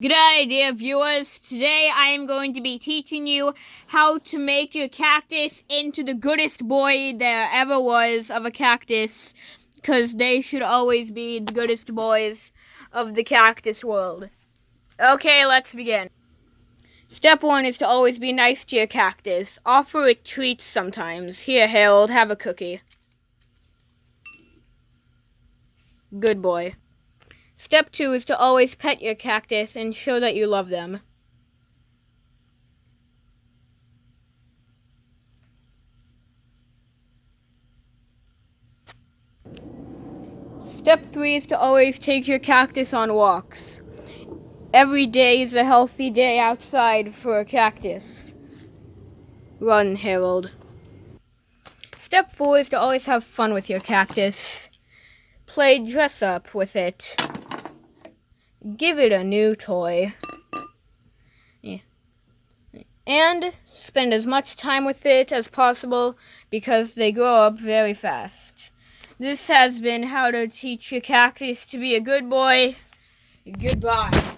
Good idea, viewers. Today I am going to be teaching you how to make your cactus into the goodest boy there ever was of a cactus, because they should always be the goodest boys of the cactus world. Okay, let's begin. Step 1 is to always be nice to your cactus. Offer it treats sometimes. Here, Harold, have a cookie. Good boy. Step 2 is to always pet your cactus and show that you love them. Step 3 is to always take your cactus on walks. Every day is a healthy day outside for a cactus. Run, Harold. Step 4 is to always have fun with your cactus. Play dress up with it. Give it a new toy. And spend as much time with it as possible because they grow up very fast. This has been how to teach your cactus to be a good boy. Goodbye.